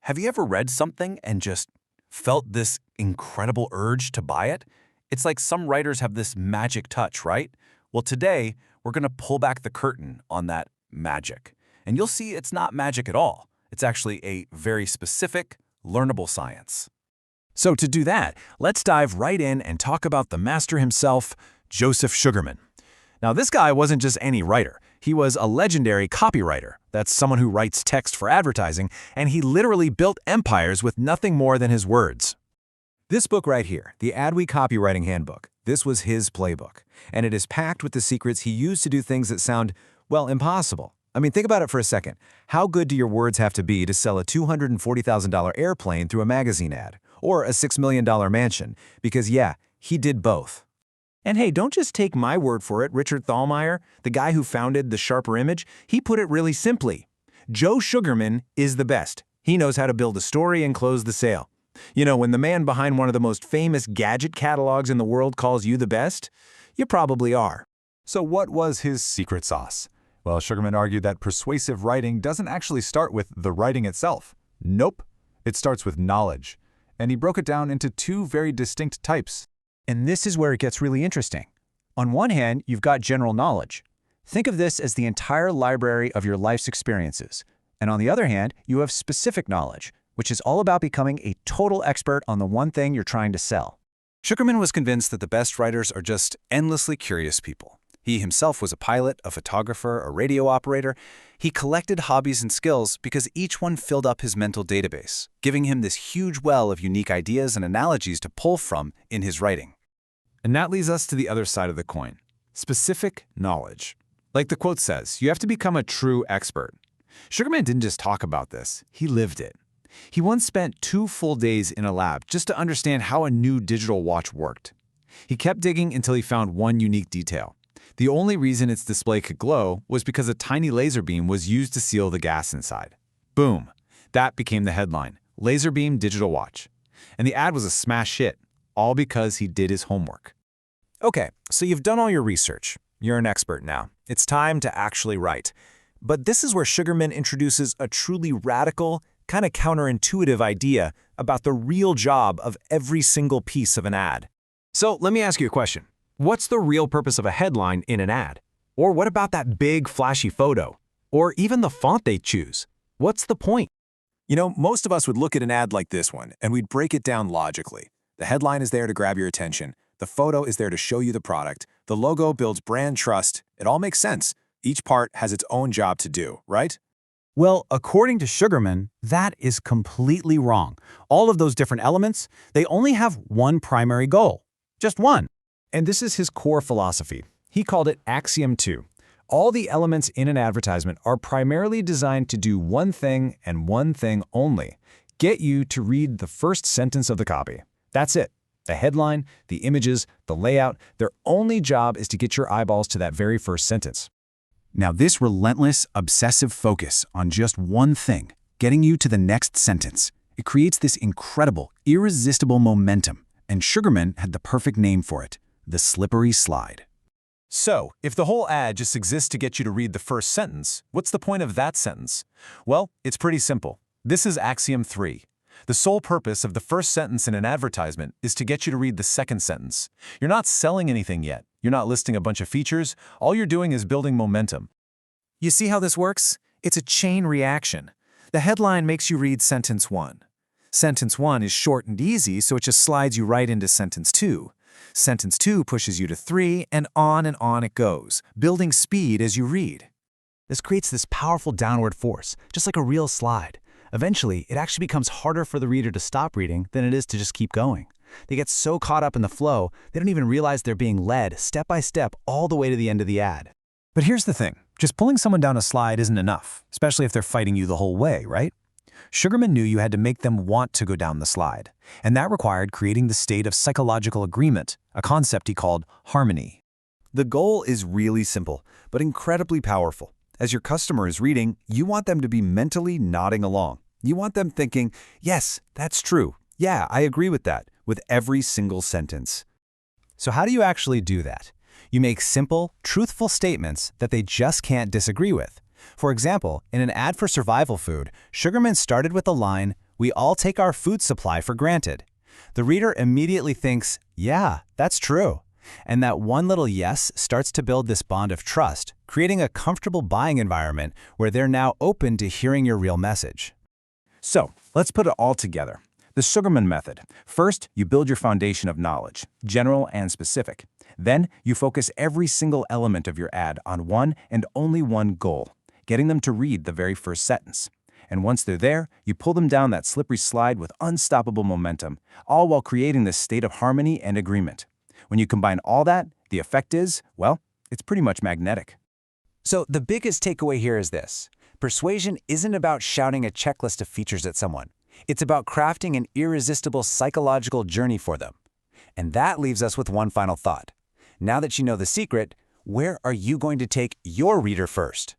Have you ever read something and just felt this incredible urge to buy it? It's like some writers have this magic touch, right? Well, today, we're going to pull back the curtain on that magic. And you'll see it's not magic at all. It's actually a very specific, learnable science. So to do that, let's dive right in and talk about the master himself, Joseph Sugarman. Now, this guy wasn't just any writer. He was a legendary copywriter. That's someone who writes text for advertising, and he literally built empires with nothing more than his words. This book right here, the Adweek Copywriting Handbook, this was his playbook, and it is packed with the secrets he used to do things that sound, well, impossible. I mean, think about it for a second. How good do your words have to be to sell a $240,000 airplane through a magazine ad, or a $6 million mansion? Because yeah, he did both. And hey, don't just take my word for it. Richard Thalmeyer, the guy who founded the Sharper Image, he put it really simply. Joe Sugarman is the best. He knows how to build a story and close the sale. You know, when the man behind one of the most famous gadget catalogs in the world calls you the best, you probably are. So what was his secret sauce? Well, Sugarman argued that persuasive writing doesn't actually start with the writing itself. Nope. It starts with knowledge. And he broke it down into two very distinct types. And this is where it gets really interesting. On one hand, you've got general knowledge. Think of this as the entire library of your life's experiences. And on the other hand, you have specific knowledge, which is all about becoming a total expert on the one thing you're trying to sell. Sugarman was convinced that the best writers are just endlessly curious people. He himself was a pilot, a photographer, a radio operator. He collected hobbies and skills because each one filled up his mental database, giving him this huge well of unique ideas and analogies to pull from in his writing. And that leads us to the other side of the coin, specific knowledge. Like the quote says, you have to become a true expert. Sugarman didn't just talk about this, he lived it. He once spent 2 full days in a lab just to understand how a new digital watch worked. He kept digging until he found one unique detail. The only reason its display could glow was because a tiny laser beam was used to seal the gas inside. Boom! That became the headline, Laser Beam Digital Watch. And the ad was a smash hit, all because he did his homework. Okay, so you've done all your research. You're an expert now. It's time to actually write. But this is where Sugarman introduces a truly radical, kind of counterintuitive idea about the real job of every single piece of an ad. So let me ask you a question. What's the real purpose of a headline in an ad? Or what about that big flashy photo? Or even the font they choose? What's the point? You know, most of us would look at an ad like this one, and we'd break it down logically. The headline is there to grab your attention. The photo is there to show you the product. The logo builds brand trust. It all makes sense. Each part has its own job to do, right? Well, according to Sugarman, that is completely wrong. All of those different elements, they only have one primary goal. Just one. And this is his core philosophy. He called it Axiom 2. All the elements in an advertisement are primarily designed to do one thing and one thing only. Get you to read the first sentence of the copy. That's it. The headline, the images, the layout, their only job is to get your eyeballs to that very first sentence. Now, this relentless, obsessive focus on just one thing, getting you to the next sentence, it creates this incredible, irresistible momentum, and Sugarman had the perfect name for it, the slippery slide. So, if the whole ad just exists to get you to read the first sentence, what's the point of that sentence? Well, it's pretty simple. This is Axiom 3. The sole purpose of the first sentence in an advertisement is to get you to read the second sentence. You're not selling anything yet. You're not listing a bunch of features. All you're doing is building momentum. You see how this works? It's a chain reaction. The headline makes you read sentence 1. Sentence 1 is short and easy, so it just slides you right into sentence 2. Sentence 2 pushes you to 3, and on it goes, building speed as you read. This creates this powerful downward force, just like a real slide. Eventually, it actually becomes harder for the reader to stop reading than it is to just keep going. They get so caught up in the flow, they don't even realize they're being led step by step all the way to the end of the ad. But here's the thing. Just pulling someone down a slide isn't enough, especially if they're fighting you the whole way, right? Sugarman knew you had to make them want to go down the slide, and that required creating the state of psychological agreement, a concept he called harmony. The goal is really simple, but incredibly powerful. As your customer is reading, you want them to be mentally nodding along. You want them thinking, yes, that's true. Yeah, I agree with that, with every single sentence. So how do you actually do that? You make simple, truthful statements that they just can't disagree with. For example, in an ad for survival food, Sugarman started with the line, We all take our food supply for granted. The reader immediately thinks, yeah, that's true. And that one little yes starts to build this bond of trust, creating a comfortable buying environment where they're now open to hearing your real message. So, let's put it all together. The Sugarman method. First, you build your foundation of knowledge, general and specific. Then, you focus every single element of your ad on one and only one goal, getting them to read the very first sentence. And once they're there, you pull them down that slippery slide with unstoppable momentum, all while creating this state of harmony and agreement. When you combine all that, the effect is, well, it's pretty much magnetic. So the biggest takeaway here is this. Persuasion isn't about shouting a checklist of features at someone. It's about crafting an irresistible psychological journey for them. And that leaves us with one final thought. Now that you know the secret, where are you going to take your reader first?